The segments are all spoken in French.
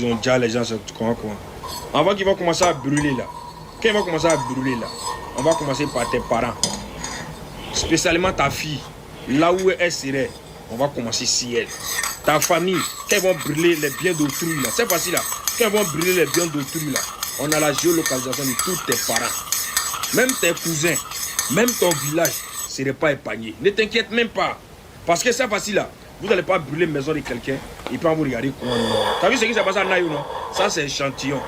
Ils ont déjà les gens, comment. Avant qu'ils vont commencer à brûler là. Quand ils vont commencer à brûler là, on va commencer par tes parents. Spécialement ta fille. Là où elle serait, on va commencer si elle. Ta famille, quand ils vont brûler les biens d'autrui là. C'est facile là. Quand ils vont brûler les biens d'autrui là, on a la géolocalisation de tous tes parents. Même tes cousins, même ton village ne serait pas épargné. Ne t'inquiète même pas. Parce que c'est facile là. Vous n'allez pas brûler la maison de quelqu'un et puis on vous regarder comment. Tu as vu ce qui s'est passé à Naïo, non? Ça, c'est échantillon.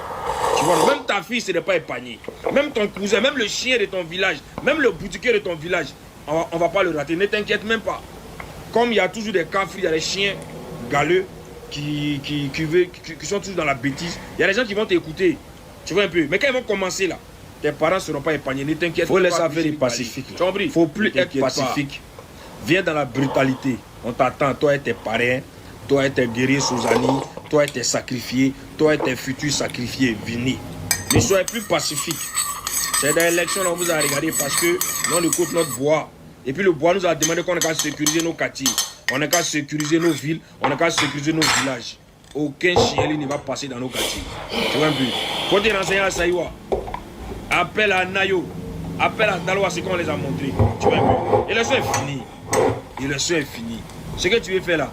Tu vois, même ta fille ne serait pas épargnée. Même ton cousin, même le chien de ton village, même le boutiquier de ton village, on ne va pas le rater. Ne t'inquiète même pas. Comme il y a toujours des cafards, il y a des chiens galeux qui sont toujours dans la bêtise. Il y a des gens qui vont t'écouter. Tu vois un peu. Mais quand ils vont commencer là, tes parents ne seront pas épargnés. Ne t'inquiète pas. Il faut laisser faire du pacifique. Il ne faut plus être pacifique. Viens dans la brutalité. On t'attend, toi et tes parrains, toi et tes guerriers Souzani, toi et tes sacrifiés, toi et tes futurs sacrifiés, venez. Ne soyez plus pacifiques. C'est dans l'élection qu'on vous a regardé parce que nous on écoute notre bois. Et puis le bois nous a demandé qu'on ait qu'à sécuriser nos quartiers, on n'a qu'à sécuriser nos villes, on n'a qu'à sécuriser nos villages. Aucun chien ne va passer dans nos quartiers. Tu vois un peu. Faut te renseigner à Saïwa. Appelle à Nayo. Appelle à Daloa, c'est qu'on les a montrés. Tu vois un peu. Et le son est fini. Et le son est fini. Ce que tu veux faire là,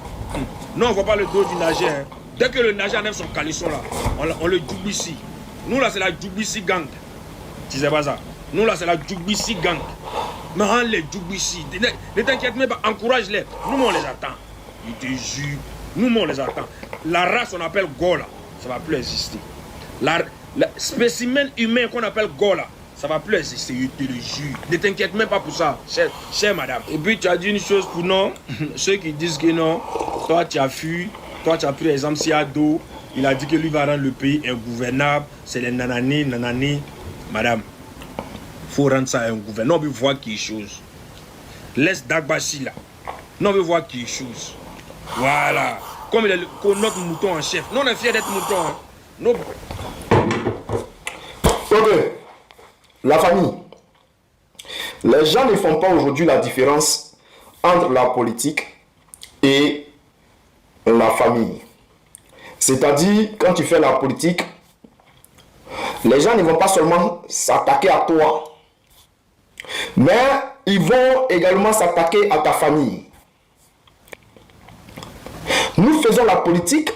non, on ne voit pas le dos du nageur. Hein. Dès que le nageur enlève son caleçon là, on le Djoubissi. Nous là, c'est la Djoubissi gang. Tu sais pas ça? Nous là, c'est la Djoubissi gang. Mais on les Djoubissi. Ne t'inquiète même pas, encourage-les. Nous, on les attend. Je te jure. Nous, on les attend. La race, on appelle Gola, ça ne va plus exister. Le spécimen humain qu'on appelle Gola, ça ne va plus exister, je te le jure. Ne t'inquiète même pas pour ça, chère madame. Et puis tu as dit une chose pour non, ceux qui disent que non, toi tu as fui, toi tu as pris l'exemple Siado, il a dit que lui va rendre le pays ingouvernable, c'est les nanani. Madame, il faut rendre ça ingouvernable. Non, on veut voir quelque chose. Laisse Dagbashi là. Non, on veut voir quelque chose. Voilà. Comme il est notre mouton en chef. Nous on est fiers d'être mouton. Hein. Nous... Ok. La famille. Les gens ne font pas aujourd'hui la différence entre la politique et la famille. C'est-à-dire, quand tu fais la politique, les gens ne vont pas seulement s'attaquer à toi, mais ils vont également s'attaquer à ta famille. Nous faisons la politique,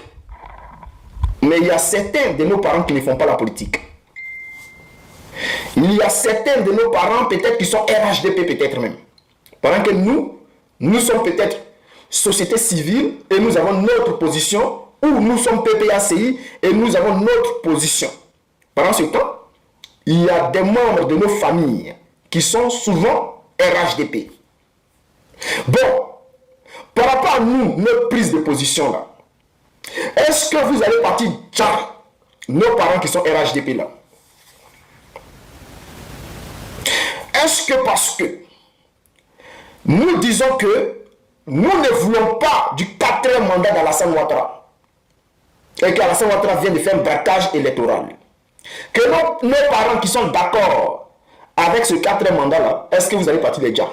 mais il y a certains de nos parents qui ne font pas la politique. Il y a certains de nos parents peut-être qui sont RHDP peut-être même. Pendant que nous sommes peut-être société civile et nous avons notre position, ou nous sommes PPACI et nous avons notre position. Pendant ce temps, il y a des membres de nos familles qui sont souvent RHDP. Bon, par rapport à nous, notre prise de position là, est-ce que vous allez partir tchar, nos parents qui sont RHDP là? Est-ce que parce que nous disons que nous ne voulons pas du 4e mandat d'Alassane Ouattara et qu'Alassane Ouattara vient de faire un braquage électoral, que nos parents qui sont d'accord avec ce 4e mandat là, est-ce que vous allez partir les gens?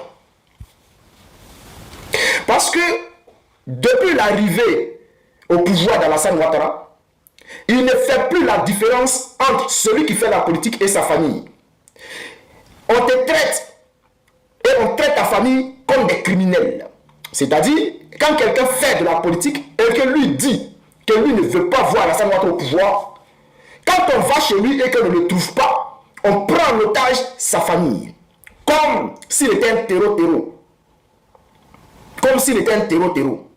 Parce que depuis l'arrivée au pouvoir d'Alassane Ouattara, il ne fait plus la différence entre celui qui fait la politique et sa famille. On te traite et on traite ta famille comme des criminels. C'est-à-dire, quand quelqu'un fait de la politique et que lui dit que lui ne veut pas voir Alassane Ouattara au pouvoir, quand on va chez lui et qu'on ne le trouve pas, on prend en otage sa famille. Comme s'il était un terreau. Comme s'il était un terreau.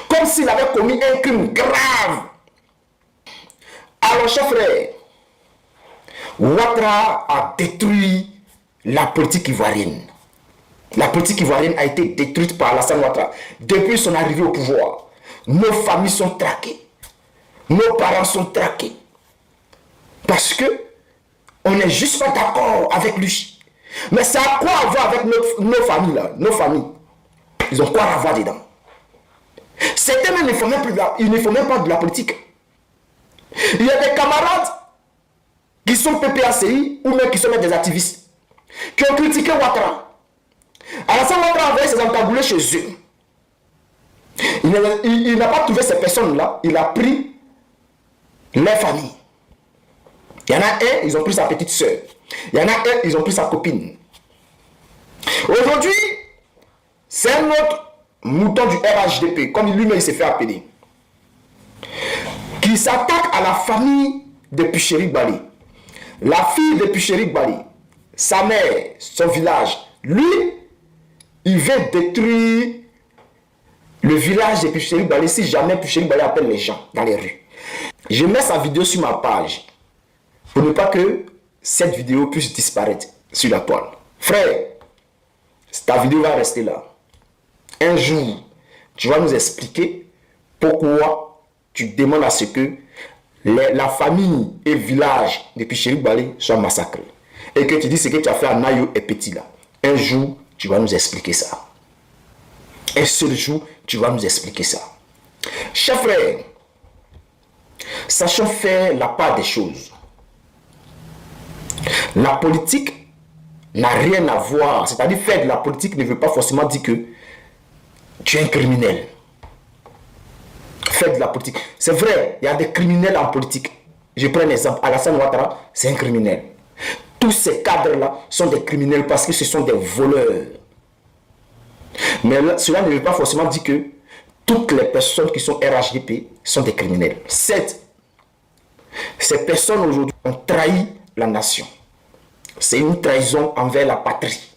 Comme s'il avait commis un crime grave. Alors, chers frères, Ouattara a détruit la politique ivoirienne. La politique ivoirienne a été détruite par Alassane Ouattara. Depuis son arrivée au pouvoir, nos familles sont traquées. Nos parents sont traqués. Parce que on n'est juste pas d'accord avec lui. Mais ça a quoi à voir avec nos familles là? Nos familles. Ils ont quoi à voir dedans? Certains même ne font même pas de la politique. Il y a des camarades qui sont PPACI ou même qui sont même des activistes qui ont critiqué Ouattara. Alassane Ouattara avait ses encagoulés chez eux. Il n'a pas trouvé ces personnes-là. Il a pris les familles. Il y en a un, ils ont pris sa petite soeur. Il y en a un, ils ont pris sa copine. Aujourd'hui, c'est un autre mouton du RHDP, comme lui-même il s'est fait appeler, qui s'attaque à la famille de Pucherik Bali. La fille de Pucherik Bali, sa mère, son village, lui, il veut détruire le village de Pucherik Bali si jamais Pucherik Bali appelle les gens dans les rues. Je mets sa vidéo sur ma page pour ne pas que cette vidéo puisse disparaître sur la toile. Frère, ta vidéo va rester là. Un jour, tu vas nous expliquer pourquoi tu demandes à ce que la famille et le village de Pucherik Bali soient massacrés. Et que tu dis ce que tu as fait à Nayo et Petit là. Un jour, tu vas nous expliquer ça. Un seul jour, tu vas nous expliquer ça. Chers frères, sachons faire la part des choses. La politique n'a rien à voir. C'est-à-dire faire de la politique ne veut pas forcément dire que tu es un criminel. Faire de la politique. C'est vrai, il y a des criminels en politique. Je prends un exemple. Alassane Ouattara, c'est un criminel. Tous ces cadres-là sont des criminels parce que ce sont des voleurs. Mais là, cela ne veut pas forcément dire que toutes les personnes qui sont RHDP sont des criminels. Certes, ces personnes aujourd'hui ont trahi la nation. C'est une trahison envers la patrie.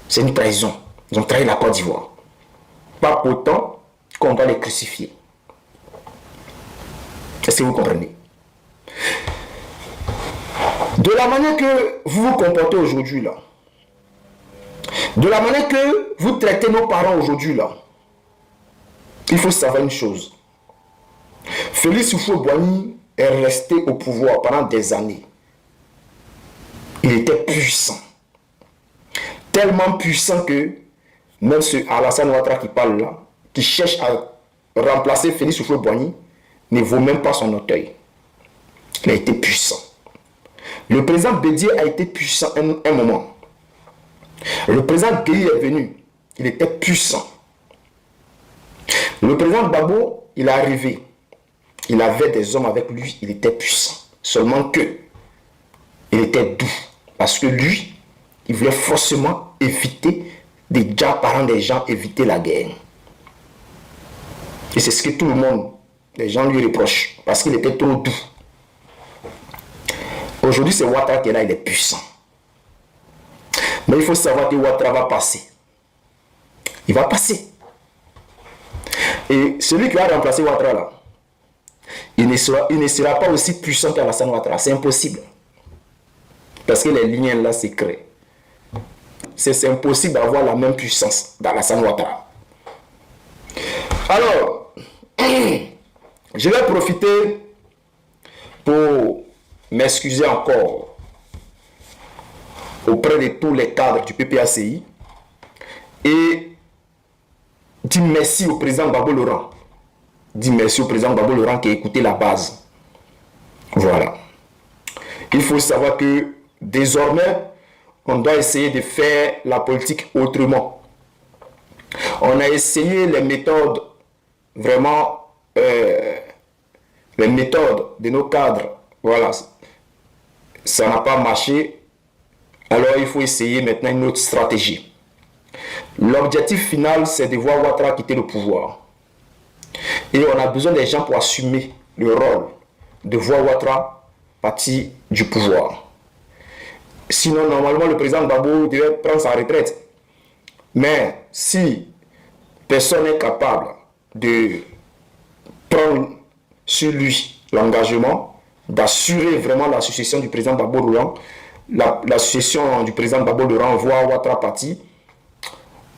C'est une trahison. Ils ont trahi la Côte d'Ivoire. Pas autant qu'on doit les crucifier. Est-ce que vous comprenez? De la manière que vous vous comportez aujourd'hui là, de la manière que vous traitez nos parents aujourd'hui là, il faut savoir une chose. Félix Houphouët-Boigny est resté au pouvoir pendant des années. Il était puissant. Tellement puissant que même ce Alassane Ouattara qui parle là, qui cherche à remplacer Félix Houphouët-Boigny, ne vaut même pas son auteuil. Il a été puissant. Le président Bédié a été puissant un moment. Le président Gueye est venu. Il était puissant. Le président Gbagbo, il est arrivé. Il avait des hommes avec lui. Il était puissant. Seulement que il était doux. Parce que lui, il voulait forcément éviter, déjà parlant des gens, éviter la guerre. Et c'est ce que tout le monde, les gens lui reprochent. Parce qu'il était trop doux. Aujourd'hui, c'est Ouattara qui est là, il est puissant. Mais il faut savoir que Ouattara va passer. Il va passer. Et celui qui va remplacer Ouattara là, il ne sera pas aussi puissant qu'Alassane Ouattara. C'est impossible. Parce que les liens là, c'est créé. C'est impossible d'avoir la même puissance d'Alassane Ouattara. Alors, je vais profiter pour m'excuser encore auprès de tous les cadres du PPACI et dire merci au président Gbagbo Laurent. Dire merci au président Gbagbo Laurent qui a écouté la base. Voilà. Il faut savoir que désormais, on doit essayer de faire la politique autrement. On a essayé les méthodes, vraiment, les méthodes de nos cadres. Voilà. Ça n'a pas marché. Alors, il faut essayer maintenant une autre stratégie. L'objectif final, c'est de voir Ouattara quitter le pouvoir. Et on a besoin des gens pour assumer le rôle de voir Ouattara partir du pouvoir. Sinon, normalement, le président Gbagbo devait prendre sa retraite. Mais si personne n'est capable de prendre sur lui l'engagement d'assurer vraiment la succession du président Gbagbo Laurent, la succession du président Gbagbo Laurent voit Ouattara partir,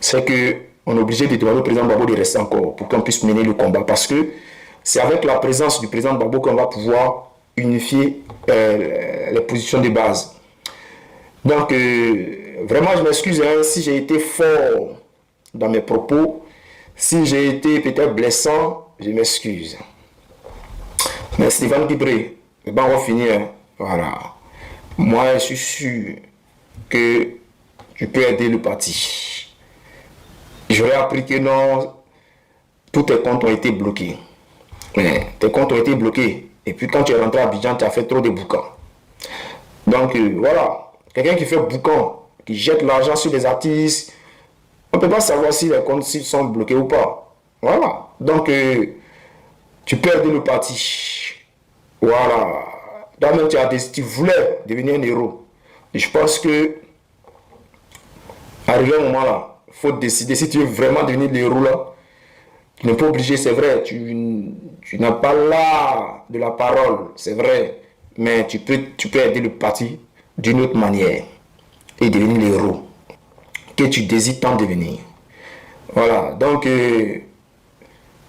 c'est qu'on est obligé de demander au président Gbagbo de rester encore pour qu'on puisse mener le combat. Parce que c'est avec la présence du président Gbagbo qu'on va pouvoir unifier les positions de base. Donc, vraiment, je m'excuse si j'ai été fort dans mes propos. Si j'ai été peut-être blessant, je m'excuse. Mais Stéphane Guibré, on va finir. Voilà. Moi, je suis sûr que tu peux aider le parti. J'aurais appris que non, tous tes comptes ont été bloqués. Mais tes comptes ont été bloqués. Et puis quand tu es rentré à Abidjan, tu as fait trop de boucans. Donc voilà, quelqu'un qui fait boucan, qui jette l'argent sur les artistes, on ne peut pas savoir si les comptes sont bloqués ou pas. Voilà. Donc tu perds le parti. Voilà. Donc tu voulais devenir un héros. Et je pense que arrivé à un moment là, il faut décider si tu veux vraiment devenir le héros là. Tu n'es pas obligé, c'est vrai, tu n'as pas l'art de la parole, c'est vrai, mais tu peux aider le parti d'une autre manière et devenir le héros que tu désires tant devenir. Voilà, donc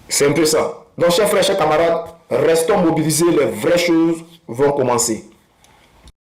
c'est un peu ça. Donc chers frères, chers camarades, restons mobilisés, les vraies choses vont commencer.